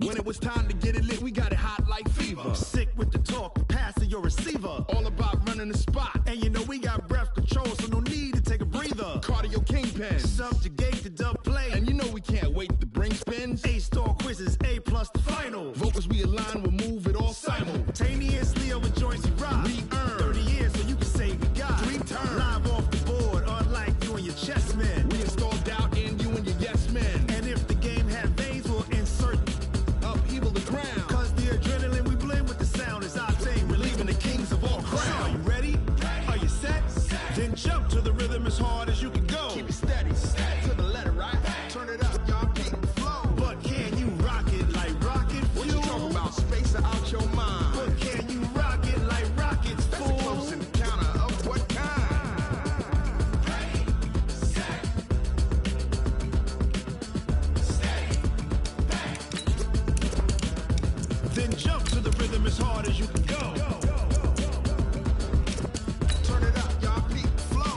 When it was time to get it lit, we got it hot like fever. I'm sick with the talk, passing your receiver. All about running the spot. And you know we got breath control, so no need to take a breather. Cardio kingpin. Subjugate the dub play. And you know we can't wait to bring spins. A-star quizzes, A+ the final. Vocals we align, we'll move it all simultaneously over joints we rock. We earn 30 years so you can say we got 3 turns. Live off the board, unlike you and your chess men. We install doubt in you and your yes men. And if the game had veins, we'll insert upheaval the crown. Cause the adrenaline we blend with the sound is our thing, relieving the kings of all crowns. Are you ready? Are you set? Then jump to the rhythm as hard as you can go. Keep it steady, to the letter, right? Turn it up, y'all, keep the flow. But can you rock it like rocket fuel? What you talking about? Space out your mind. But can you rock it like rockets, fool? That's a close encounter of what kind? Ready, set, steady, bang. Then jump to the rhythm as hard as you can go. Turn it up, y'all, keep the flow.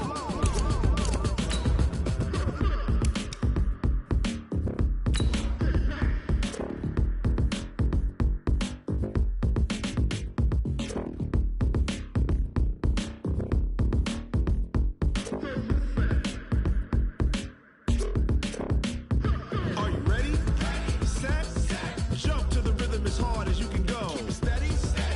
Are you ready? Set, jump to the rhythm as hard as you can go. Keep it steady,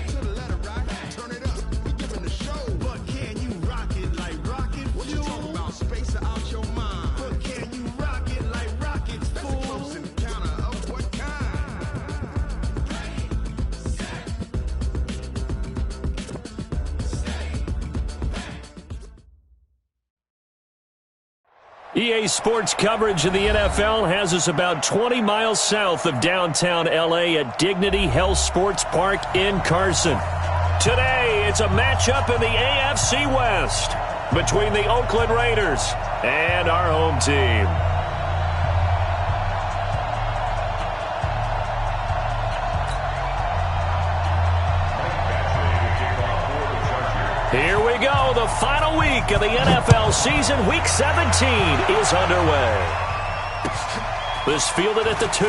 to the letter, right? Turn it up, we giving the show. But can you rock it like rocket What you fuel? talking about? Space out your mind. But can you rock it like rockets, That's a fool? close encounter of what kind? Ready, set, steady, bang. EA Sports coverage of the NFL has us about 20 miles south of downtown L.A. at Dignity Health Sports Park in Carson. Today, it's a matchup in the AFC West between the Oakland Raiders and our home team. Here we go. The final week of the NFL season. Week 17 is underway. This fielded at the 2.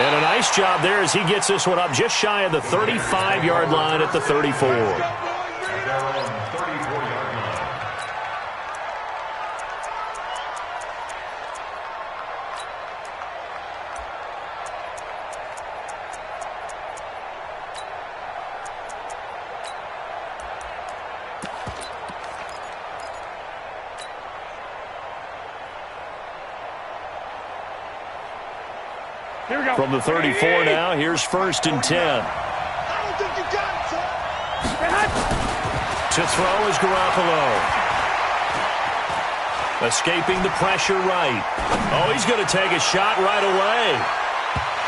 And a nice job there as he gets this one up just shy of the 35-yard line at the 34. Here we go. From the 34 now, here's 1st and 10. I don't think you got it, son. To throw is Garoppolo. Escaping the pressure right. Oh, he's going to take a shot right away.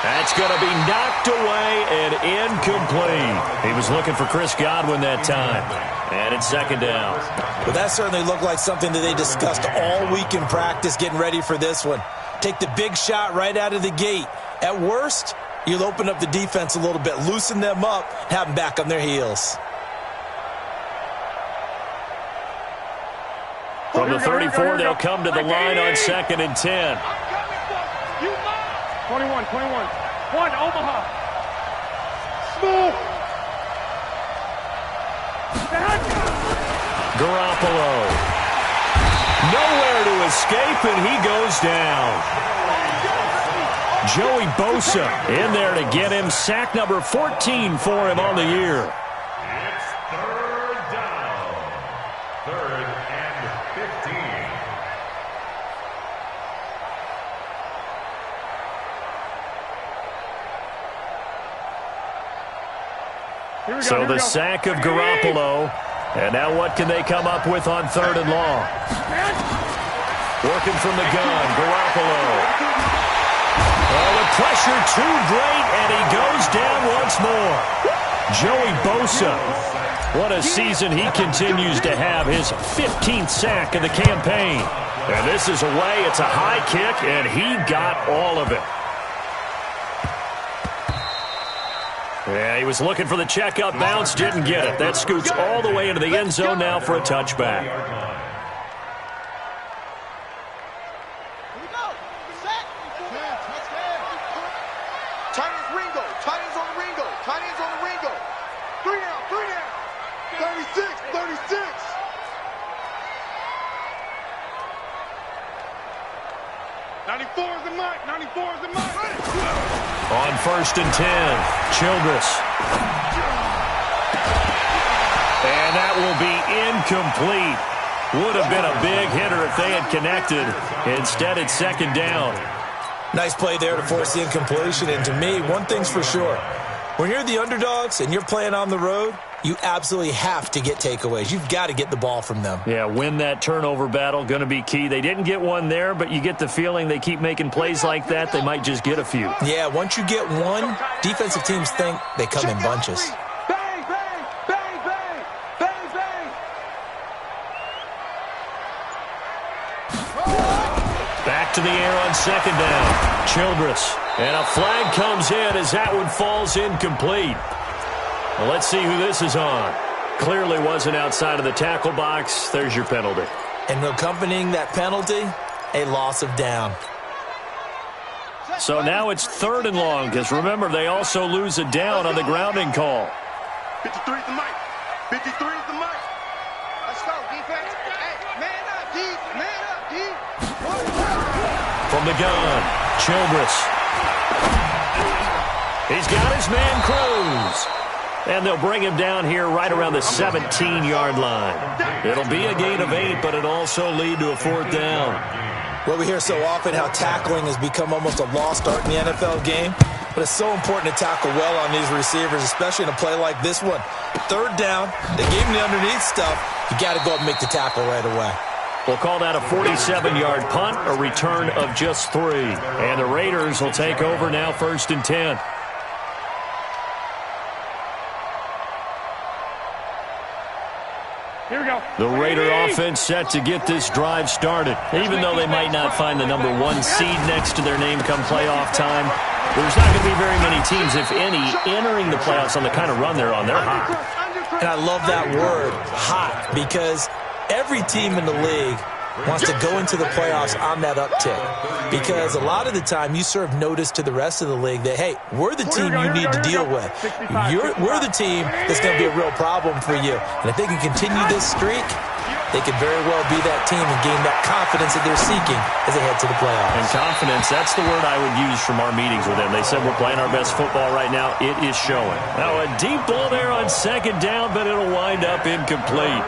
That's going to be knocked away and incomplete. He was looking for Chris Godwin that time. And it's 2nd down. Well, that certainly looked like something that they discussed all week in practice getting ready for this one. Take the big shot right out of the gate. At worst, you'll open up the defense a little bit, loosen them up, have them back on their heels. From the 34, they'll come to the line on 2nd and 10. 21. 1, Omaha. Smooth. Garoppolo. Nowhere to escape, and he goes down. Joey Bosa in there to get him. Sack number 14 for him on the year. It's 3rd down. 3rd and 15. So the sack of Garoppolo. And now what can they come up with on 3rd and long? Working from the gun, Garoppolo. Oh, the pressure too great, and he goes down once more. Joey Bosa. What a season he continues to have. His 15th sack of the campaign. And this is away. It's a high kick, and he got all of it. Yeah, he was looking for the checkup bounce, didn't get it. That scoots all the way into the end zone now for a touchback. Tight ends Ringo. Tight ends on the Ringo. Tight ends on the Ringo. 3 down. 3 down. 36. 36. '94 is the mic. 94 is the mic. On 1st and 10, Childress. And that will be incomplete. Would have been a big hitter if they had connected. Instead, it's 2nd down. Nice play there to force the incompletion. And to me, one thing's for sure. When you're the underdogs and you're playing on the road, you absolutely have to get takeaways. You've got to get the ball from them. Yeah, win that turnover battle, going to be key. They didn't get one there, but you get the feeling they keep making plays like that, they might just get a few. Yeah, once you get one, defensive teams think they come in bunches. Bang, bang, bang, bang, bang, bang. Back to the air on 2nd down. Childress. And a flag comes in as that one falls incomplete. Well, let's see who this is on. Clearly wasn't outside of the tackle box. There's your penalty. And accompanying that penalty, a loss of down. So now it's 3rd and long, because remember, they also lose a down on the grounding call. 53 is the mic. 53 is the mic. Let's go, defense. Hey, man up, D. Man up, D. From the gun, Childress. He's got his man Cruz. And they'll bring him down here right around the 17-yard line. It'll be a gain of 8, but it'll also lead to a 4th down. Well, we hear so often how tackling has become almost a lost art in the NFL game. But it's so important to tackle well on these receivers, especially in a play like this one. 3rd down, they gave him the underneath stuff. You got to go up and make the tackle right away. We'll call that a 47-yard punt, a return of just 3. And the Raiders will take over now 1st and 10. Here we go. The Raider offense set to get this drive started. Even though they might not find the #1 seed next to their name come playoff time, there's not going to be very many teams, if any, entering the playoffs on the kind of run they're on. They're hot. And I love that word, hot, because every team in the league wants to go into the playoffs on that uptick. Because a lot of the time you serve notice to the rest of the league that, hey, we're the team you need to deal with. We're the team that's going to be a real problem for you. And if they can continue this streak, they could very well be that team and gain that confidence that they're seeking as they head to the playoffs. And confidence, that's the word I would use from our meetings with them. They said we're playing our best football right now. It is showing. Now a deep ball there on 2nd down, but it'll wind up incomplete.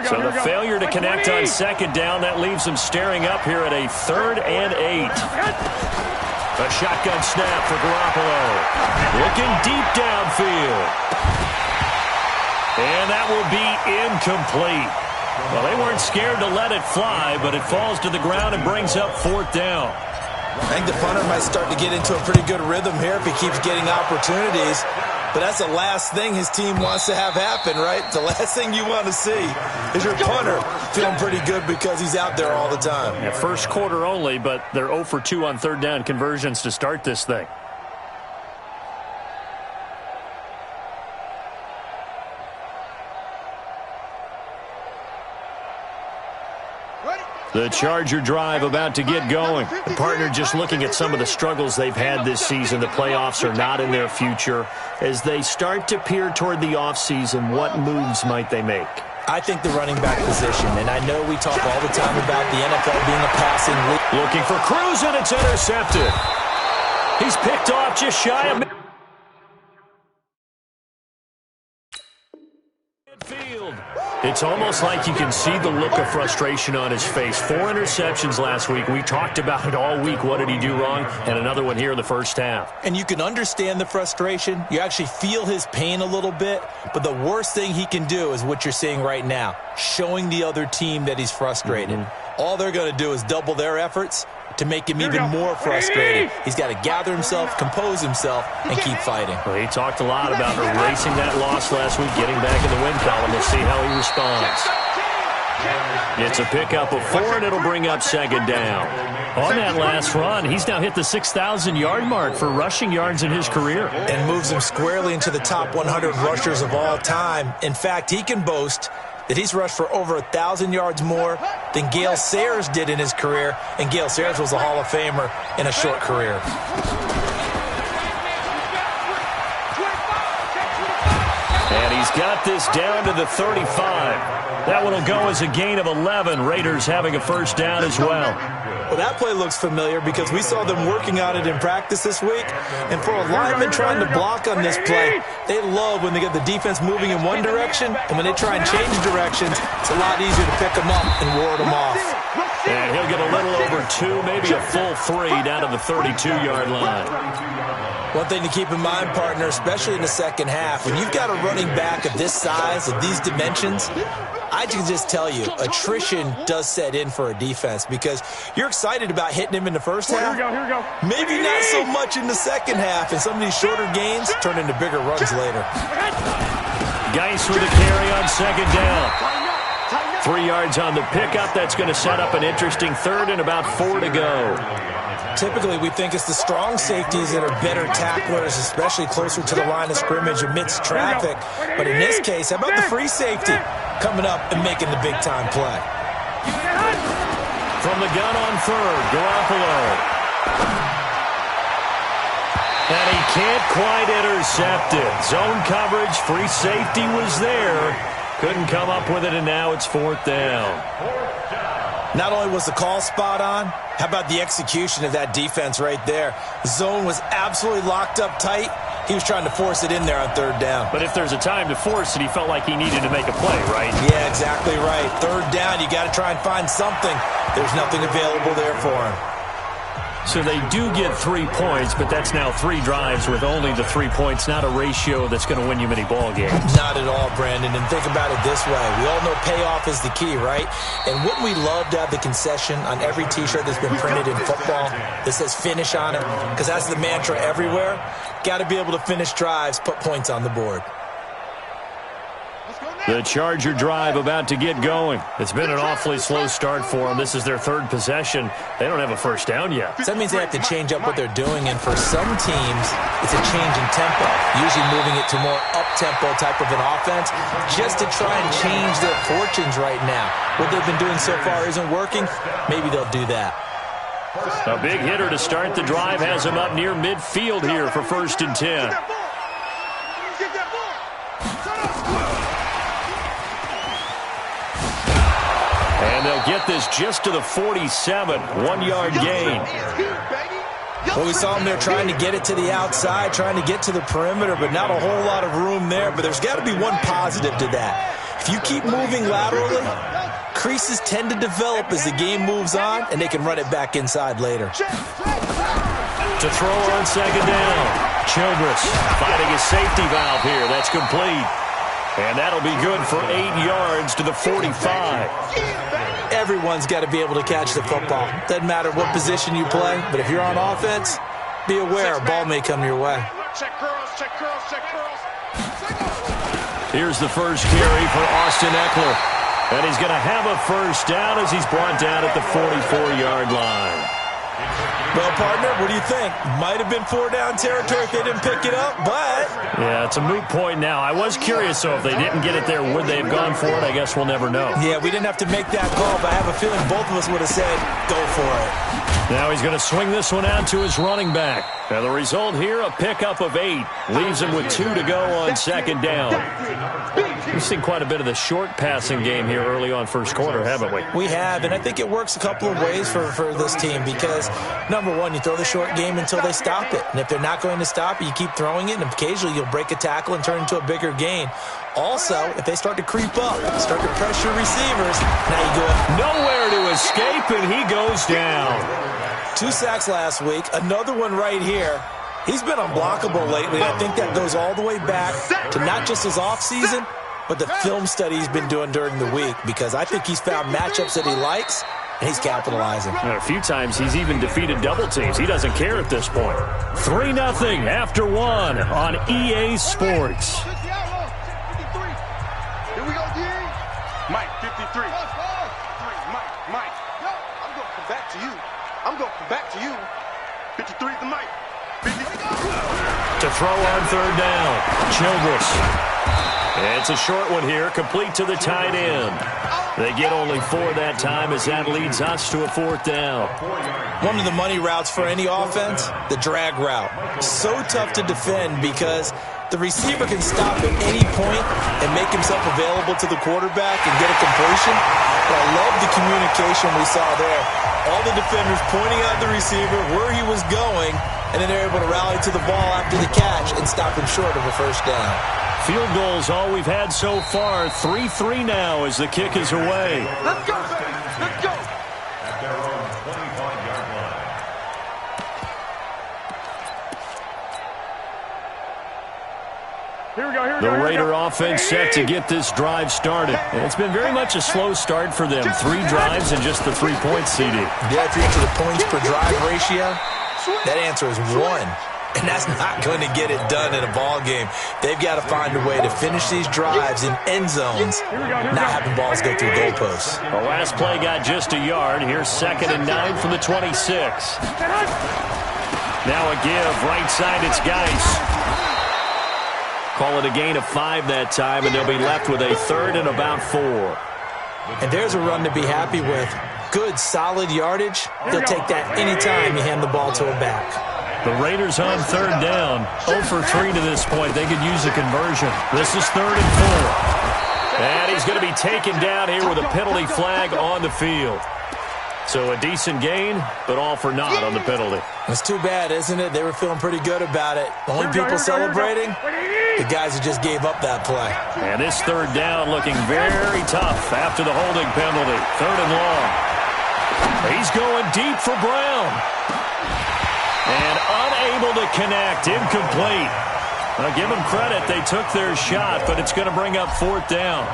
So the failure to connect on 2nd down, that leaves them staring up here at a 3rd and 8. A shotgun snap for Garoppolo. Looking deep downfield. And that will be incomplete. Well, they weren't scared to let it fly, but it falls to the ground and brings up 4th down. I think the punter might start to get into a pretty good rhythm here if he keeps getting opportunities. But that's the last thing his team wants to have happen, right? The last thing you want to see is your punter feeling pretty good because he's out there all the time. Yeah, 1st quarter only, but they're 0 for 2 on 3rd down conversions to start this thing. The Charger drive about to get going. The partner just looking at some of the struggles they've had this season. The playoffs are not in their future. As they start to peer toward the offseason, what moves might they make? I think the running back position, and I know we talk all the time about the NFL being a passing league. Looking for Cruz, and it's intercepted. He's picked off just shy of midfield. It's almost like you can see the look of frustration on his face. 4 interceptions last week. We talked about it all week. What did he do wrong? And another one here in the 1st half. And you can understand the frustration. You actually feel his pain a little bit. But the worst thing he can do is what you're seeing right now, showing the other team that he's frustrated. All they're going to do is double their efforts to make him even more frustrated. He's got to gather himself, compose himself, and keep fighting. Well, he talked a lot about erasing that loss last week, getting back in the win column. We'll see how he responds. It's a pickup of 4, and it'll bring up 2nd down. On that last run, he's now hit the 6,000-yard mark for rushing yards in his career. And moves him squarely into the top 100 rushers of all time. In fact, he can boast that he's rushed for over 1,000 yards more than Gale Sayers did in his career, and Gale Sayers was a Hall of Famer in a short career. And he's got this down to the 35. That one will go as a gain of 11. Raiders having a first down as well. Well, that play looks familiar because we saw them working on it in practice this week. And for a lineman trying to block on this play, they love when they get the defense moving in one direction, and when they try and change directions, it's a lot easier to pick them up and ward them off. And he'll get a little over 2, maybe a full 3 down to the 32-yard line. One thing to keep in mind, partner, especially in the second half, when you've got a running back of this size, of these dimensions, I can just tell you, attrition does set in for a defense because you're excited about hitting him in the first half. Here we go. Maybe not so much in the second half, and some of these shorter gains turn into bigger runs later. Geis with a carry on second down. 3 yards on the pickup. That's going to set up an interesting third and about 4 to go. Typically, we think it's the strong safeties that are better tacklers, especially closer to the line of scrimmage amidst traffic. But in this case, how about the free safety coming up and making the big-time play? From the gun on third, Garoppolo. And he can't quite intercept it. Zone coverage, free safety was there. Couldn't come up with it, and now it's 4th down. Not only was the call spot on, how about the execution of that defense right there? The zone was absolutely locked up tight. He was trying to force it in there on 3rd down. But if there's a time to force it, he felt like he needed to make a play, right? Yeah, exactly right. 3rd down, you got to try and find something. There's nothing available there for him. So they do get 3 points, but that's now 3 drives with only the 3 points, not a ratio that's going to win you many ball games. Not at all, Brandon. And think about it this way. We all know payoff is the key, right? And wouldn't we love to have the concession on every T-shirt that's been printed in football that says finish on it? Because that's the mantra everywhere. Got to be able to finish drives, put points on the board. The Charger drive about to get going. It's been an awfully slow start for them. This is their 3rd possession. They don't have a first down yet. So that means they have to change up what they're doing, and for some teams, it's a change in tempo, usually moving it to more up-tempo type of an offense, just to try and change their fortunes right now. What they've been doing so far isn't working. Maybe they'll do that. A big hitter to start the drive has him up near midfield here for 1st and 10. And they'll get this just to the 47, 1-yard gain. Well, we saw them there trying to get it to the outside, trying to get to the perimeter, but not a whole lot of room there. But there's got to be one positive to that. If you keep moving laterally, creases tend to develop as the game moves on, and they can run it back inside later. To throw on second down, Childress finding his safety valve here. That's complete. And that'll be good for 8 yards to the 45. Everyone's got to be able to catch the football. Doesn't matter what position you play, but if you're on offense, be aware a ball may come your way. Check curls, check curls, check curls. Here's the first carry for Austin Eckler. And he's going to have a first down as he's brought down at the 44-yard line. Well, partner, what do you think? Might have been 4-down territory if they didn't pick it up, but... Yeah, it's a moot point now. I was curious, so if they didn't get it there, would they have gone for it? I guess we'll never know. Yeah, we didn't have to make that call, but I have a feeling both of us would have said, go for it. Now he's going to swing this one out to his running back. And the result here, a pickup of 8. Leaves him with 2 to go on second down. We've seen quite a bit of the short passing game here early on first quarter, haven't we? We have, and I think it works a couple of ways for this team because, number one, you throw the short game until they stop it. And if they're not going to stop it, you keep throwing it, and occasionally you'll break a tackle and turn into a bigger gain. Also, if they start to creep up, start to pressure receivers, now you go up. Nowhere to escape, and he goes down. 2 sacks last week, another one right here. He's been unblockable lately. I think that goes all the way back to not just his offseason, but the film study he's been doing during the week, because I think he's found matchups that he likes, and he's capitalizing. And a few times he's even defeated double teams. He doesn't care at this point. 3-0 after 1 on EA Sports. Here we go, D. Mike, 53. Mike. I'm going to come back to you. I'm going to come back to you. 53 is the mic. 50. To throw on third down, Childress. It's a short one here, complete to the tight end. They get only 4 that time as that leads us to a 4th down. One of the money routes for any offense, the drag route. So tough to defend because the receiver can stop at any point and make himself available to the quarterback and get a completion. But I love the communication we saw there. All the defenders pointing out the receiver, where he was going, and then they're able to rally to the ball after the catch and stop him short of a first down. Field goals all we've had so far. 3-3 now as the kick is away. Let's go, let's go. At their own 25-yard line. Here we go, here we The go. Raider offense set to get this drive started. And it's been very much a slow start for them. 3 drives and just the 3 points, CD. Yeah, if you get to the points per drive ratio, that answer is 1. And that's not going to get it done in a ball game. They've got to find a way to finish these drives in end zones, not having balls go through goalposts. The last play got just a yard. Here's 2nd and 9 from the 26. Now a give. Right side, it's Geis. Call it a gain of 5 that time, and they'll be left with a 3rd and about 4. And there's a run to be happy with. Good, solid yardage. They'll take that anytime you hand the ball to a back. The Raiders on 3rd down. 0 for 3 to this point. They could use a conversion. This is 3rd and 4. And he's going to be taken down here with a penalty flag on the field. So a decent gain, but all for naught on the penalty. It's too bad, isn't it? They were feeling pretty good about it. The only people celebrating, the guys who just gave up that play. And this 3rd down looking very tough after the holding penalty. 3rd and long. He's going deep for Brown. And unable to connect, incomplete. Now give them credit, they took their shot, but it's going to bring up 4th down.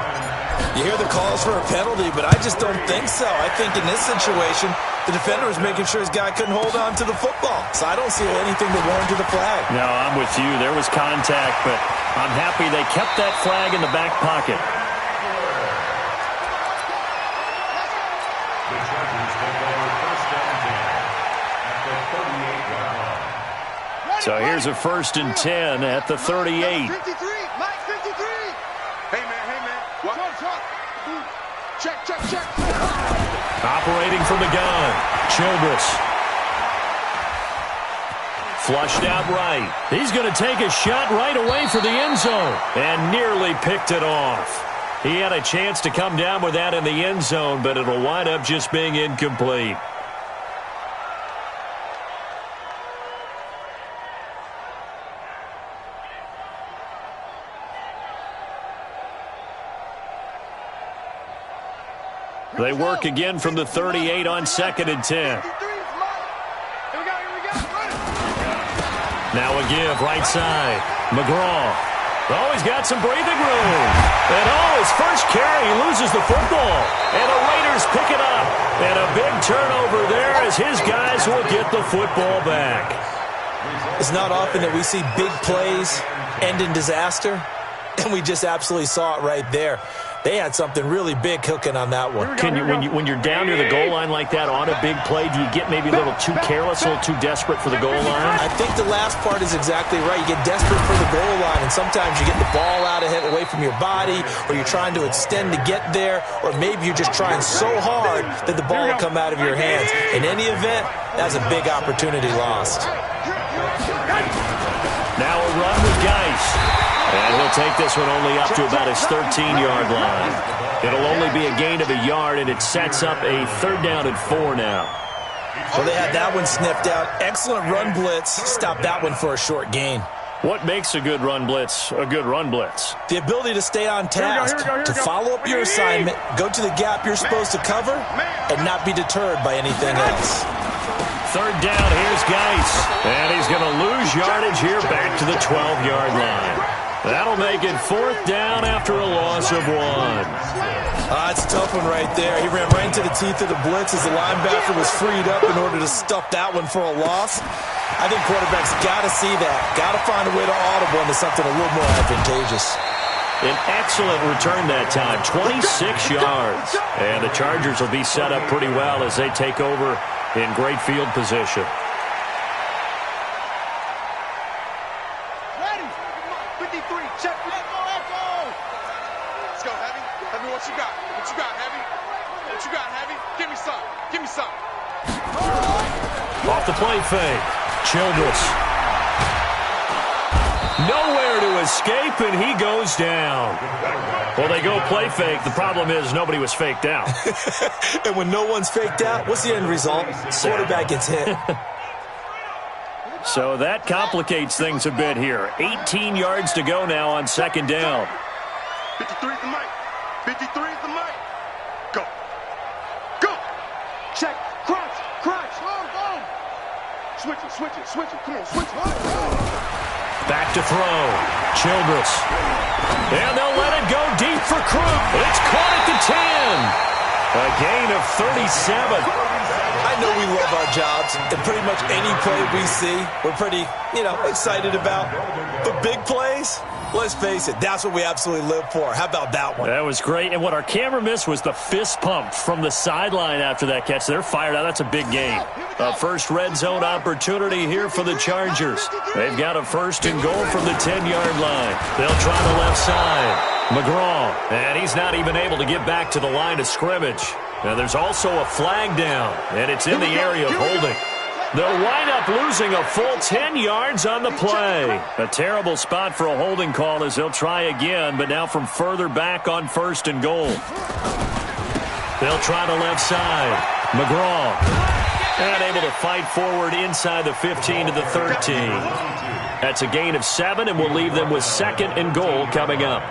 You hear the calls for a penalty, but I just don't think so. I think in this situation, the defender was making sure his guy couldn't hold on to the football. So I don't see anything to warrant the flag. No, I'm with you. There was contact, but I'm happy they kept that flag in the back pocket. The Chargers take over 1st and 10 at the 38-yard line. So here's a 1st and 10 at the 38. 53, Mike 53. Hey, man. What? Check. Operating from the gun, Childress. Flushed out right. He's going to take a shot right away for the end zone and nearly picked it off. He had a chance to come down with that in the end zone, but it'll wind up just being incomplete. They work again from the 38 on 2nd and 10. Now a give, right side. McGraw. Oh, he's got some breathing room. And his first carry, he loses the football. And the Raiders pick it up. And a big turnover there as his guys will get the football back. It's not often that we see big plays end in disaster. And we just absolutely saw it right there. They had something really big cooking on that one. When you're down near the goal line like that on a big play, do you get maybe a little too careless, a little too desperate for the goal line? I think the last part is exactly right. You get desperate for the goal line, and sometimes you get the ball out ahead, away from your body, or you're trying to extend to get there, or maybe you're just trying so hard that the ball will come out of your hands. In any event, that's a big opportunity lost. Now a run with Geis. And he'll take this one only up to about his 13-yard line. It'll only be a gain of a yard, and it sets up a 3rd down and 4 now. Well, they had that one sniffed out. Excellent run blitz. Stop that one for a short gain. What makes a good run blitz a good run blitz? The ability to stay on task, to follow up your assignment, go to the gap you're supposed to cover, and not be deterred by anything else. 3rd down, here's Geis. And he's going to lose yardage here back to the 12-yard line. That'll make it 4th down after a loss of 1. It's a tough one right there. He ran right into the teeth of the blitz as the linebacker was freed up in order to stuff that one for a loss. I think quarterbacks got to see that. Got to find a way to audible into something a little more advantageous. An excellent return that time, 26 yards. And the Chargers will be set up pretty well as they take over in great field position. Give me some. Give me some. Off the play fake. Childress. Nowhere to escape, and he goes down. Well, they go play fake. The problem is nobody was faked out. And when no one's faked out, what's the end result? Quarterback gets hit. So that complicates things a bit here. 18 yards to go now on second down. 53 is the mic. 53 is the mic. Go. Go. Check. Crunch. Crunch. Boom. Switch it. Switch it. Switch it. Come on. Switch it. Back to throw. Childress. And they'll let it go deep for Crook. It's caught at the 10. A gain of 37. I know we love our jobs, and pretty much any play we see, we're pretty, excited about. But big plays, let's face it, that's what we absolutely live for. How about that one? That was great. And what our camera missed was the fist pump from the sideline after that catch. They're fired out. That's a big gain. A first red zone opportunity here for the Chargers. They've got a first and goal from the 10-yard line. They'll try the left side. McGraw, and he's not even able to get back to the line of scrimmage. Now there's also a flag down, and it's in the area of holding. They'll wind up losing a full 10 yards on the play. A terrible spot for a holding call as they'll try again, but now from further back on first and goal. They'll try the left side. McGraw, and able to fight forward inside the 15 to the 13. That's a gain of 7, and we'll leave them with second and goal coming up.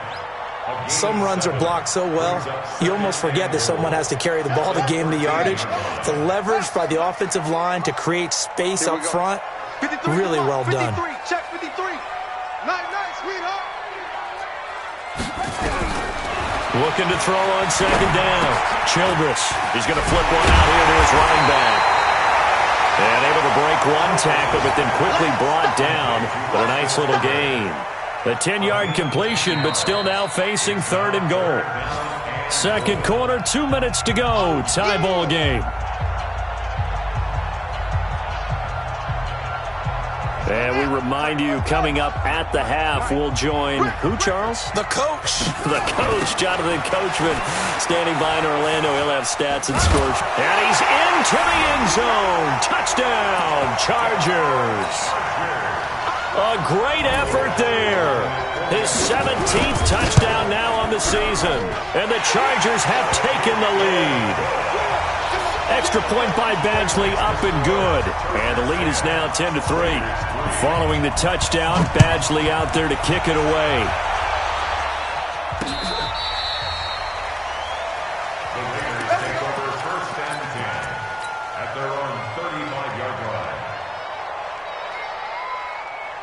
Some runs are blocked so well, you almost forget that someone has to carry the ball to gain the yardage. The leverage by the offensive line to create space up front, really well done. 53, check 53. Nice, sweetheart. Looking to throw on second down. Childress. He's going to flip one out here to his running back. And able to break one tackle, but then quickly brought down. But a nice little gain. A 10-yard completion, but still now facing third and goal. Second quarter, 2 minutes to go. Tie ball game. And we remind you, coming up at the half, we'll join who, Charles? The coach. The coach, Jonathan Coachman, standing by in Orlando. He'll have stats and scores. And he's into the end zone. Touchdown, Chargers. A great effort there. His 17th touchdown now on the season. And the Chargers have taken the lead. Extra point by Badgley, up and good. And the lead is now 10-3. Following the touchdown, Badgley out there to kick it away. The Raiders take over first and 10 at their own 35-yard line.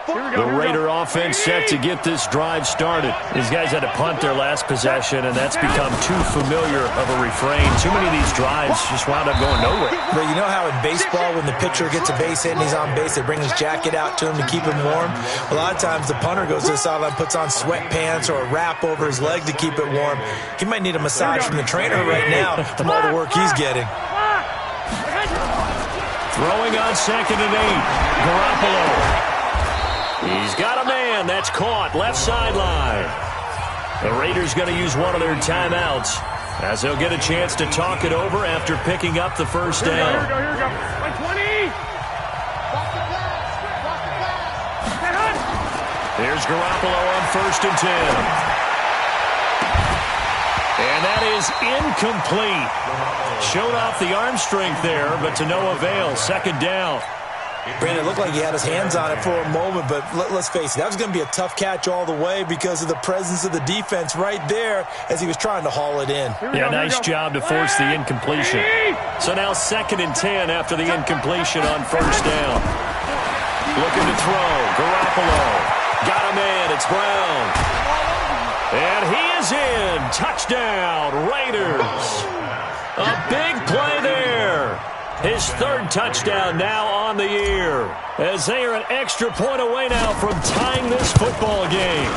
The Raider offense set to get this drive started. These guys had to punt their last possession, and that's become too familiar of a refrain. Too many of these drives just wound up going nowhere. But you know how in baseball, when the pitcher gets a base hit and he's on base, they bring his jacket out to him to keep him warm? A lot of times the punter goes to the sideline, puts on sweatpants or a wrap over his leg to keep it warm. He might need a massage from the trainer right now from all the work he's getting. Throwing on second and 8. Garoppolo. He's got a man. That's caught. Left sideline. The Raiders going to use one of their timeouts as they'll get a chance to talk it over after picking up the first down. Here we go. 120. Here's Garoppolo on first and 10. And that is incomplete. Showed off the arm strength there, but to no avail. Second down. Brandon, it looked like he had his hands on it for a moment, but let's face it, that was going to be a tough catch all the way because of the presence of the defense right there as he was trying to haul it in. Yeah, nice job to force the incompletion. So now second and 10 after the incompletion on first down. Looking to throw. Garoppolo. Got a man. It's Brown. And he is in. Touchdown, Raiders. A big play there. His third touchdown now on the year, as they are an extra point away now from tying this football game.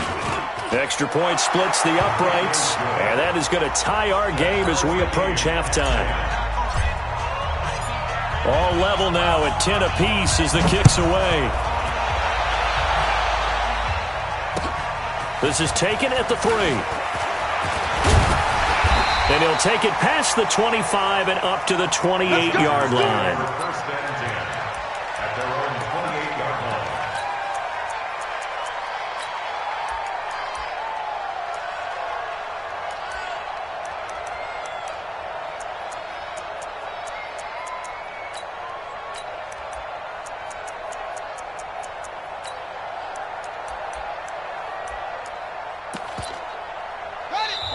Extra point splits the uprights, and that is going to tie our game as we approach halftime. All level now at 10 apiece as the kick's away. This is taken at the 3. And he'll take it past the 25 and up to the 28-yard line. First and 10 at their own 28-yard line.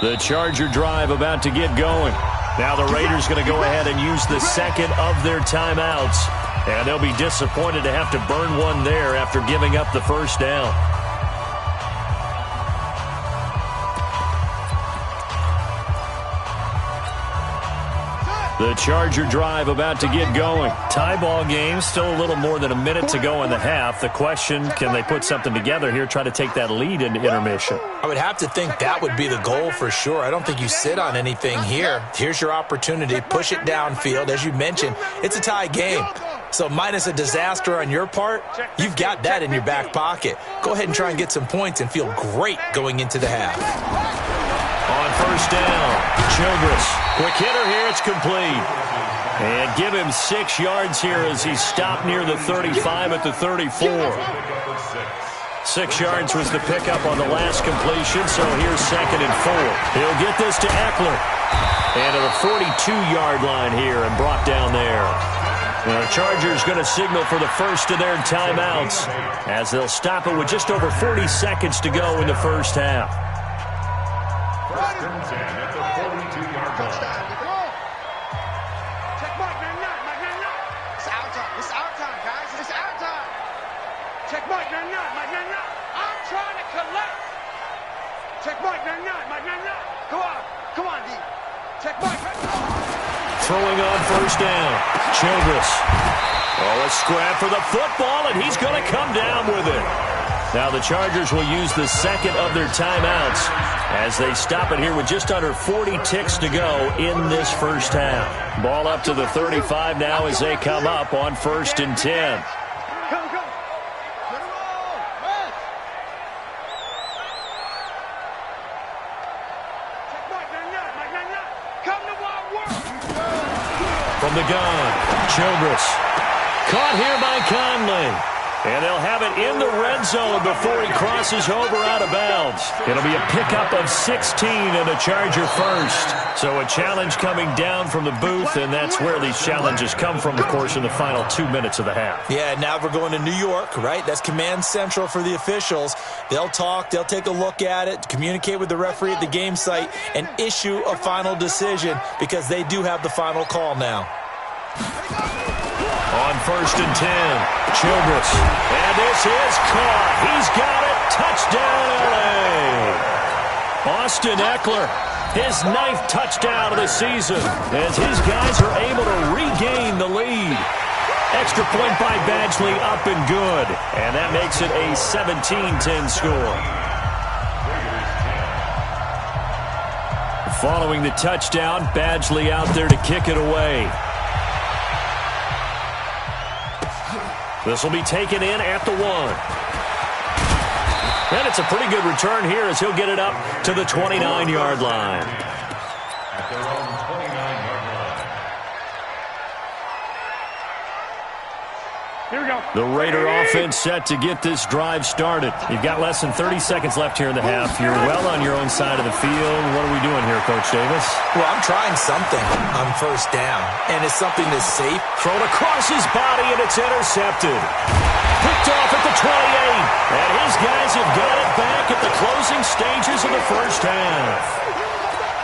The Charger drive about to get going. Now the Raiders going to go ahead and use the second of their timeouts. And they'll be disappointed to have to burn one there after giving up the first down. The Charger drive about to get going. Tie ball game, still a little more than a minute to go in the half. The question, can they put something together here, try to take that lead into intermission? I would have to think that would be the goal for sure. I don't think you sit on anything here. Here's your opportunity. Push it downfield. As you mentioned, it's a tie game. So minus a disaster on your part, you've got that in your back pocket. Go ahead and try and get some points and feel great going into the half. On first down, Childress. Quick hitter here, it's complete. And give him 6 yards here as he stopped near the 35 at the 34. 6 yards was the pickup on the last completion, so here's 2nd and 4. He'll get this to Eckler. And to the 42-yard line here and brought down there. The Chargers going to signal for the first of their timeouts as they'll stop it with just over 40 seconds to go in the first half. First and 10 at the 42-yard line. Check Mike, 99. It's our time. It's our time, guys. It's our time. Check Mike, 99. I'm trying to collect. Check Mike, 99. Come on, D. Check Mike. Throwing on first down, Childress. Oh, a scrap for the football, and he's going to come down with it. Now the Chargers will use the second of their timeouts as they stop it here with just under 40 ticks to go in this first half. Ball up to the 35 now as they come up on 1st and 10. From the gun, Childress. Caught here by Conley. And they'll have it in the red zone before he crosses over out of bounds. It'll be a pickup of 16 and a Charger first. So a challenge coming down from the booth, and that's where these challenges come from, of course, in the final 2 minutes of the half. Yeah, now we're going to New York, right? That's command central for the officials. They'll talk, they'll take a look at it, communicate with the referee at the game site, and issue a final decision because they do have the final call now. On 1st and 10, Childress. And this is caught. He's got it. Touchdown, L.A. Austin Eckler, his 9th touchdown of the season as his guys are able to regain the lead. Extra point by Badgley up and good. And that makes it a 17-10 score. Following the touchdown, Badgley out there to kick it away. This will be taken in at the 1. And it's a pretty good return here as he'll get it up to the 29-yard line. At their own 29-yard line. Here we go. The Raider offense set to get this drive started. You've got less than 30 seconds left here in the half. You're well on your own side of the field. What are we doing here, Coach Davis? Well, I'm trying something on first down, and it's something that's safe. Thrown across his body, and it's intercepted. Picked off at the 28. And his guys have got it back at the closing stages of the first half.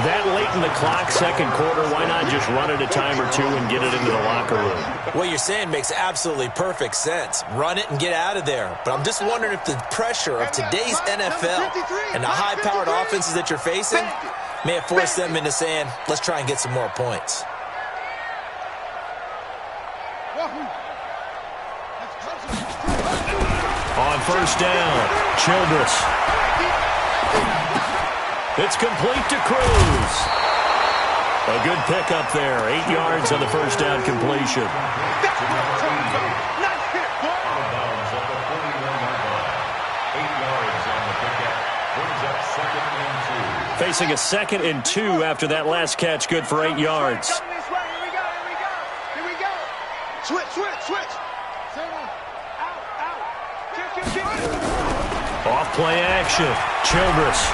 That late in the clock, second quarter, why not just run it a time or two and get it into the locker room? What you're saying makes absolutely perfect sense. Run it and get out of there. But I'm just wondering if the pressure of today's NFL and the high-powered offenses that you're facing may have forced them into saying, let's try and get some more points. On first down, Childress. It's complete to Cruz. A good pickup there. 8 yards on the first down completion. facing a 2nd and 2 after that last catch, good for 8 yards. Here we go. Switch. Out. Off play action. Childress.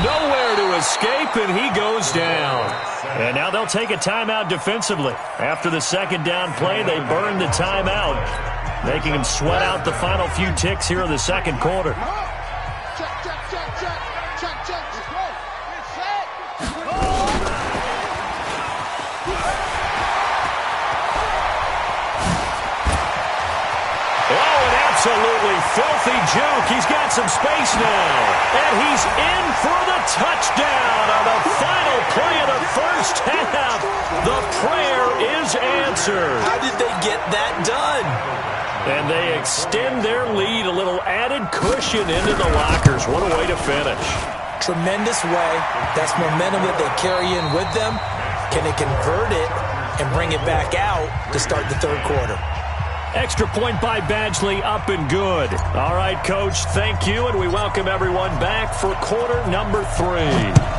Nowhere to escape, and he goes down. And now they'll take a timeout defensively. After the 2nd down play, they burn the timeout, making them sweat out the final few ticks here in the 2nd quarter. Absolutely filthy juke. He's got some space now. And he's in for the touchdown on the final play of the first half. The prayer is answered. How did they get that done? And they extend their lead, a little added cushion into the lockers. What a way to finish. Tremendous way. That's momentum that they carry in with them. Can they convert it and bring it back out to start the 3rd quarter? Extra point by Badgley, up and good. All right, Coach, thank you, and we welcome everyone back for quarter number 3.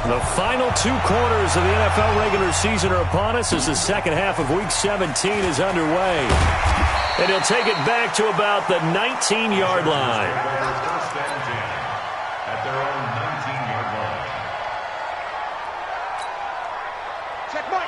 The final 2 quarters of the NFL regular season are upon us as the 2nd half of Week 17 is underway. And he'll take it back to about the 19-yard line. First and 10 at their own 19-yard line.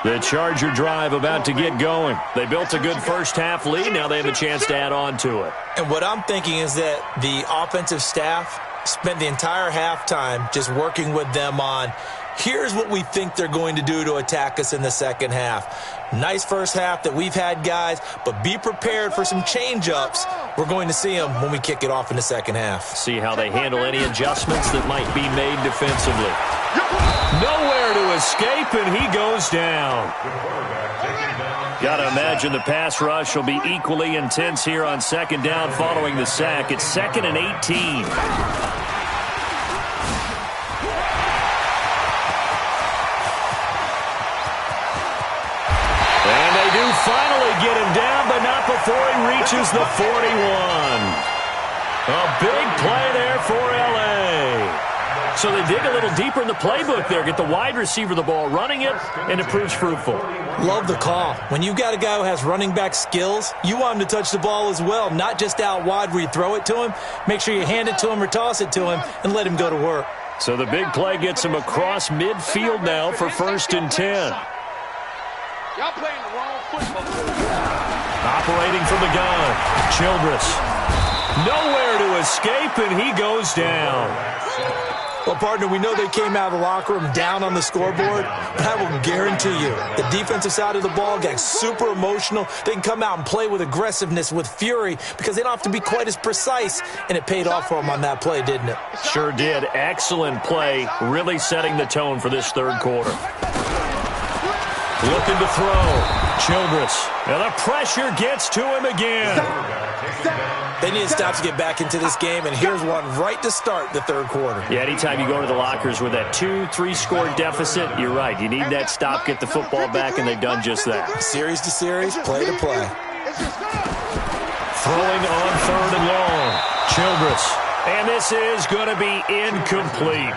The Charger drive about to get going. They built a good first half lead. Now they have a chance to add on to it. And what I'm thinking is that the offensive staff spent the entire halftime just working with them on, here's what we think they're going to do to attack us in the 2nd half. Nice first half that we've had, guys, but be prepared for some change-ups. We're going to see them when we kick it off in the 2nd half. See how they handle any adjustments that might be made defensively. Nowhere to escape, and he goes down. Got to imagine the pass rush will be equally intense here on 2nd down following the sack. It's 2nd and 18. Finally get him down, but not before he reaches the 41. A big play there for L.A. So they dig a little deeper in the playbook there, get the wide receiver the ball, running it, and it proves fruitful. Love the call. When you've got a guy who has running back skills, you want him to touch the ball as well, not just out wide where you throw it to him. Make sure you hand it to him or toss it to him and let him go to work. So the big play gets him across midfield now for 1st and 10. Y'all playing the wrong football. Operating from the gun, Childress. Nowhere to escape, and he goes down. Well, partner, we know they came out of the locker room down on the scoreboard, but I will guarantee you the defensive side of the ball got super emotional. They can come out and play with aggressiveness, with fury, because they don't have to be quite as precise, and it paid off for them on that play, didn't it? Sure did. Excellent play, really setting the tone for this 3rd quarter. Looking to throw. Childress. And the pressure gets to him again. They need to stop to get back into this game, and here's one right to start the 3rd quarter. Yeah, anytime you go to the lockers with that 2-3 score deficit, you're right. You need that stop, get the football back, and they've done just that. Series to series, play to play. Throwing on 3rd and long. Childress. And this is going to be incomplete.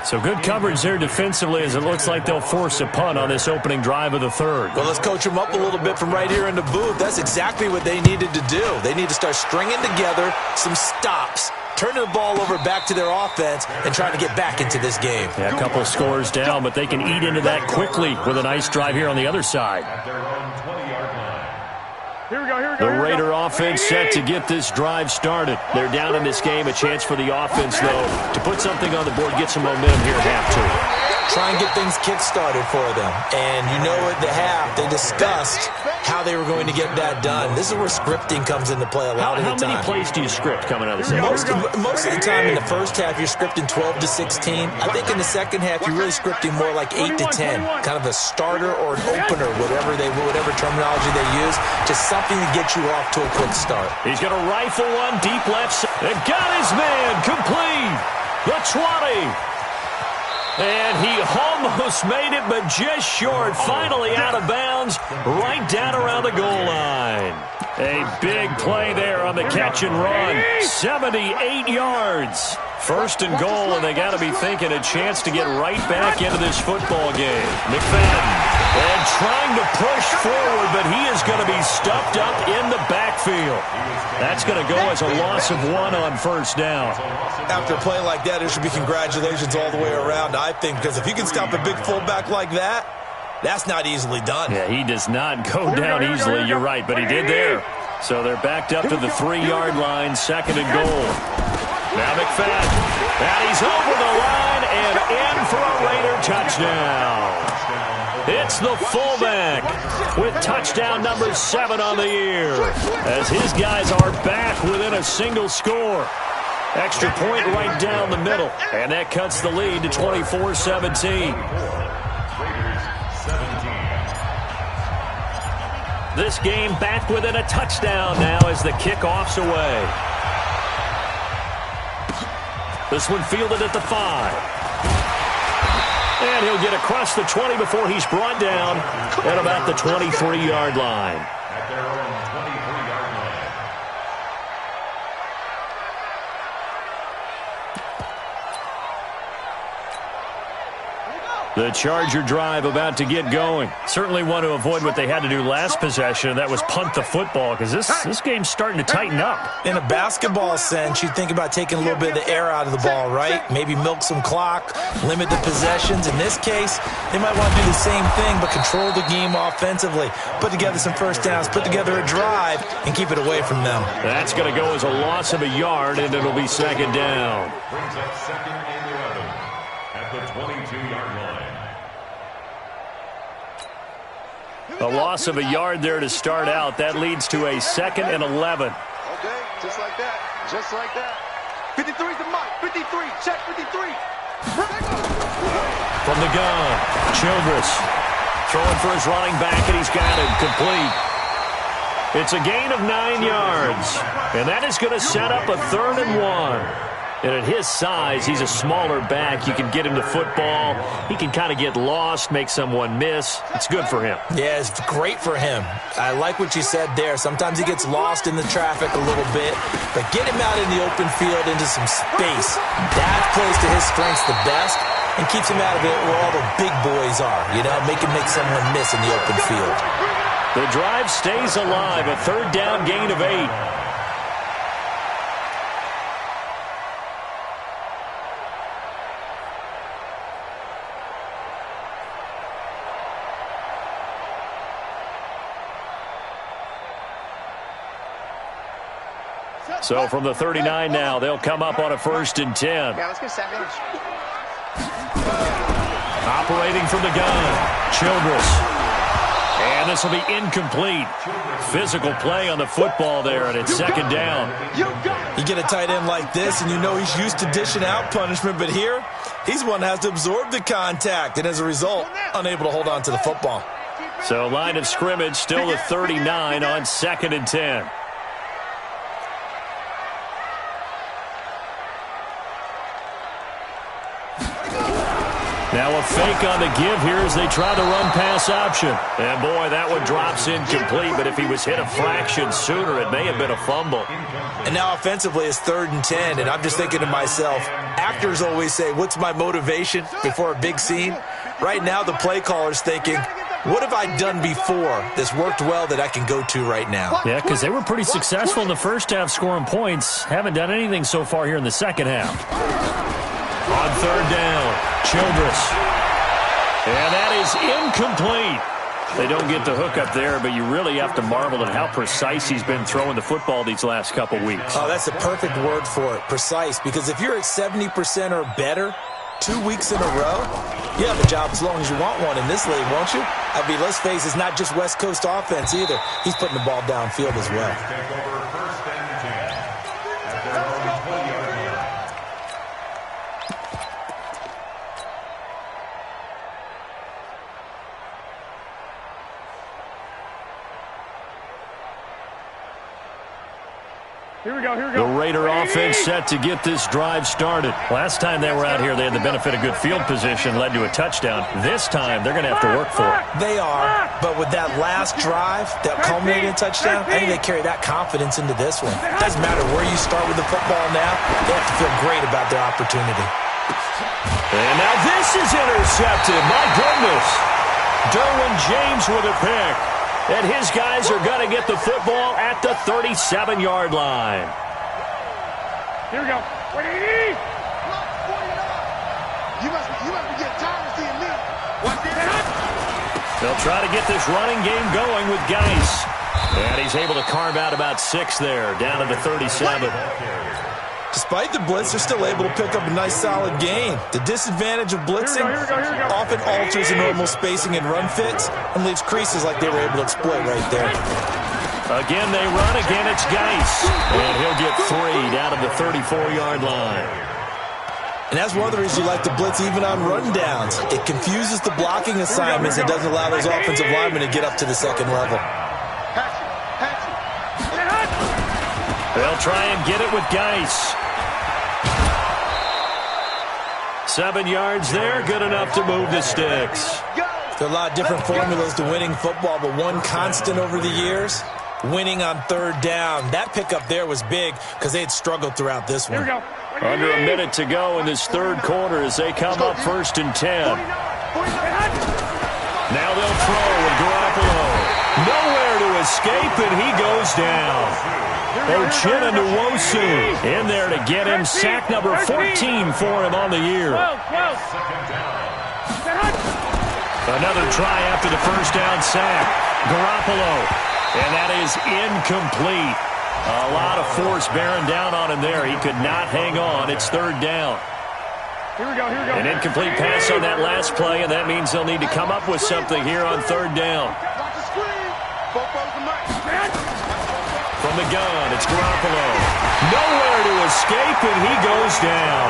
So good coverage there defensively as it looks like they'll force a punt on this opening drive of the 3rd. Well, let's coach them up a little bit from right here in the booth. That's exactly what they needed to do. They need to start stringing together some stops, turning the ball over back to their offense, and trying to get back into this game. Yeah, a couple of scores down, but they can eat into that quickly with a nice drive here on the other side. At their own 20-yard line. The Raider offense set to get this drive started. They're down in this game. A chance for the offense, though, to put something on the board, get some momentum here at half 2. Try and get things kick-started for them. And you know at the half, they discussed how they were going to get that done. This is where scripting comes into play a lot of the time. How many plays do you script coming out of the second? Most of the time in the first half, you're scripting 12 to 16. I think in the second half, you're really scripting more like 8 to 10. Kind of a starter or an opener, whatever terminology they use. Just something to get you off to a quick start. He's going to rifle one deep left. And got his man complete. The 20. And he almost made it, but just short. Finally out of bounds, right down around the goal line. A big play there on the catch and run. 78 yards. First and goal, and they got to be thinking a chance to get right back into this football game. McFadden. And trying to push forward, but he is going to be stuffed up in the backfield. That's going to go as a loss of 1 on first down. After a play like that, there should be congratulations all the way around, I think, because if you can stop a big fullback like that, that's not easily done. Yeah, he does not go down easily, you're right, but he did there. So they're backed up to the 3-yard line, second and goal. Now McFadden, and he's over the line and in for a Raider touchdown. It's the fullback with touchdown number 7 on the year, as his guys are back within a single score. Extra point right down the middle, and that cuts the lead to 24-17. This game back within a touchdown now as the kickoff's away. This one fielded at the 5. And he'll get across the 20 before he's brought down at about the 23-yard line. At their own 23-yard line. The Charger drive about to get going. Certainly want to avoid what they had to do last possession, and that was punt the football, because this game's starting to tighten up. In a basketball sense, you think about taking a little bit of the air out of the ball, right? Maybe milk some clock, limit the possessions. In this case, they might want to do the same thing, but control the game offensively. Put together some first downs, put together a drive, and keep it away from them. That's going to go as a loss of a yard, and it'll be second down. Brings up second and 11 at the 22-yard line. A loss of a yard there to start out. That leads to a second and 11. Okay, just like that. Just like that. 53's the mic. 53. Check 53. From the gun, Childress throwing for his running back, and he's got it complete. It's a gain of 9 yards, and that is going to set up a 3rd and 1. And at his size, he's a smaller back. You can get him to football. He can kind of get lost, make someone miss. It's good for him. Yeah, it's great for him. I like what you said there. Sometimes he gets lost in the traffic a little bit, but get him out in the open field into some space. That plays to his strengths the best and keeps him out of it where all the big boys are, you know, make him make someone miss in the open field. The drive stays alive, a 3rd down gain of 8. So from the 39 now, they'll come up on a 1st and 10. Yeah, let's get second. Operating from the gun, Childress. And this will be incomplete. Physical play on the football there, and it's second down. You get a tight end like this, and you know he's used to dishing out punishment, but here, he's one that has to absorb the contact, and as a result, unable to hold on to the football. So line of scrimmage still the 39 on 2nd and 10. Now a fake on the give here as they try the run-pass option. And, boy, that one drops incomplete, but if he was hit a fraction sooner, it may have been a fumble. And now offensively it's 3rd and 10, and I'm just thinking to myself, actors always say, what's my motivation before a big scene? Right now the play caller's thinking, what have I done before that's worked well that I can go to right now? Yeah, because they were pretty successful in the first half scoring points. Haven't done anything so far here in the second half. On 3rd down, Childress. And that is incomplete. They don't get the hook up there, but you really have to marvel at how precise he's been throwing the football these last couple weeks. Oh, that's the perfect word for it, precise. Because if you're at 70% or better 2 weeks in a row, you have a job as long as you want one in this league, won't you? I mean, let's face it, it's not just West Coast offense either. He's putting the ball downfield as well. Take over 1st and 10 at their own 20-yard line. Here we go. The Raider offense set to get this drive started. Last time they were out here, they had the benefit of good field position, led to a touchdown. This time, they're going to have to work for it. They are, but with that last drive that culminated in a touchdown, I think they carry that confidence into this one. It doesn't matter where you start with the football now. They have to feel great about their opportunity. And now this is intercepted. My goodness. Derwin James with a pick. And his guys are going to get the football at the 37-yard line. Here we go. You must be getting tired of seeing me. Watch this. They'll try to get this running game going with Geis. And he's able to carve out about 6 there, down to the 37. Despite the blitz, they're still able to pick up a nice solid gain. The disadvantage of blitzing often alters the normal spacing and run fits and leaves creases like they were able to exploit right there. Again, they run. Again, it's Geis. And he'll get 3 down to the 34-yard line. And that's one of the reasons you like to blitz even on rundowns. It confuses the blocking assignments and doesn't allow those offensive linemen to get up to the second level. They'll try and get it with Geis. 7 yards there, good enough to move the sticks. There are a lot of different formulas to winning football, but one constant over the years, winning on third down. That pickup there was big because they had struggled throughout this one. Under a minute to go in this third quarter as they come up 1st and 10. Now they'll throw with Garoppolo. Nowhere to escape, and he goes down. Ochena Nwosu in there to get him. Sack number 14 for him on the year. Another try after the first down sack. Garoppolo. And that is incomplete. A lot of force bearing down on him there. He could not hang on. It's 3rd down. Here we go. An incomplete pass on that last play, and that means they'll need to come up with something here on 3rd down. From the gun, it's Garoppolo. Nowhere to escape, and he goes down.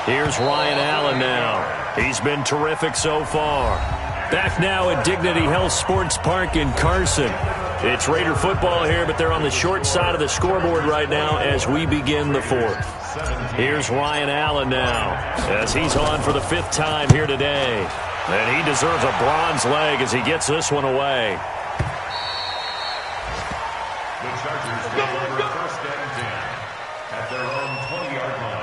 Here's Ryan Allen now. He's been terrific so far. Back now at Dignity Health Sports Park in Carson. It's Raider football here, but they're on the short side of the scoreboard right now as we begin the 4th. Here's Ryan Allen now as he's on for the 5th time here today. And he deserves a bronze leg as he gets this one away. The Chargers take over 1st and 10 at their own 20-yard line.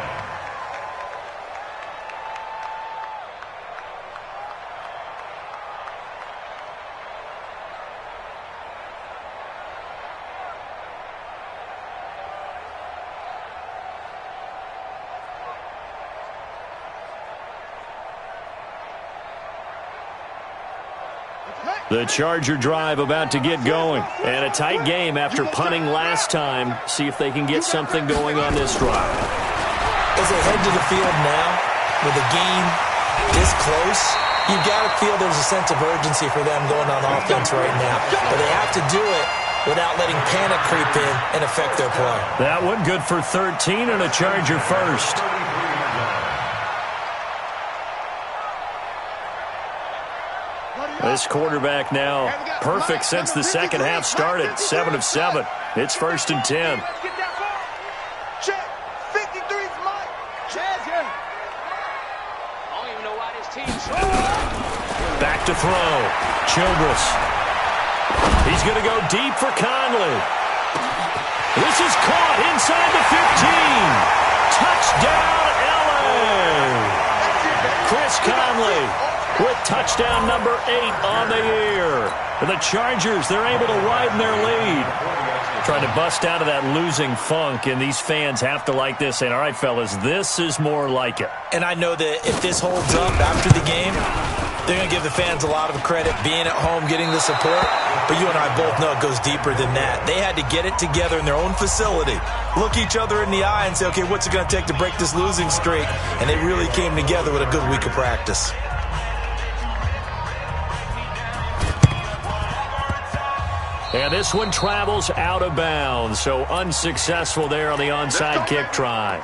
The Charger drive about to get going. And a tight game after punting last time. See if they can get something going on this drive. As they head to the field now, with a game this close, you've got to feel there's a sense of urgency for them going on offense right now. But they have to do it without letting panic creep in and affect their play. That one good for 13 and a Charger first. This quarterback now perfect since the second half started. 7 of 7. It's 1st and 10. Check. 53's Mike. Check. I don't even know why this team's Back to throw. Childress. He's going to go deep for Conley. This is caught inside the 15. Touchdown, LA. Chris Conley with touchdown number 8 on the year. The Chargers, they're able to widen their lead. Trying to bust out of that losing funk, and these fans have to like this. And all right, fellas, this is more like it. And I know that if this holds up after the game, they're going to give the fans a lot of credit being at home, getting the support. But you and I both know it goes deeper than that. They had to get it together in their own facility, look each other in the eye and say, okay, what's it going to take to break this losing streak? And they really came together with a good week of practice. And this one travels out of bounds, so unsuccessful there on the onside kick try.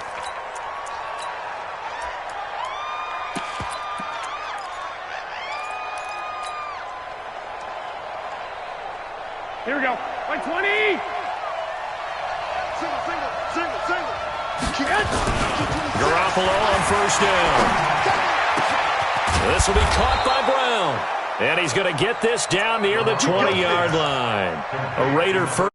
Here we go. Like 20. Single. Garoppolo on first down. This will be caught by Brown. And he's going to get this down near the 20-yard line. A Raider first.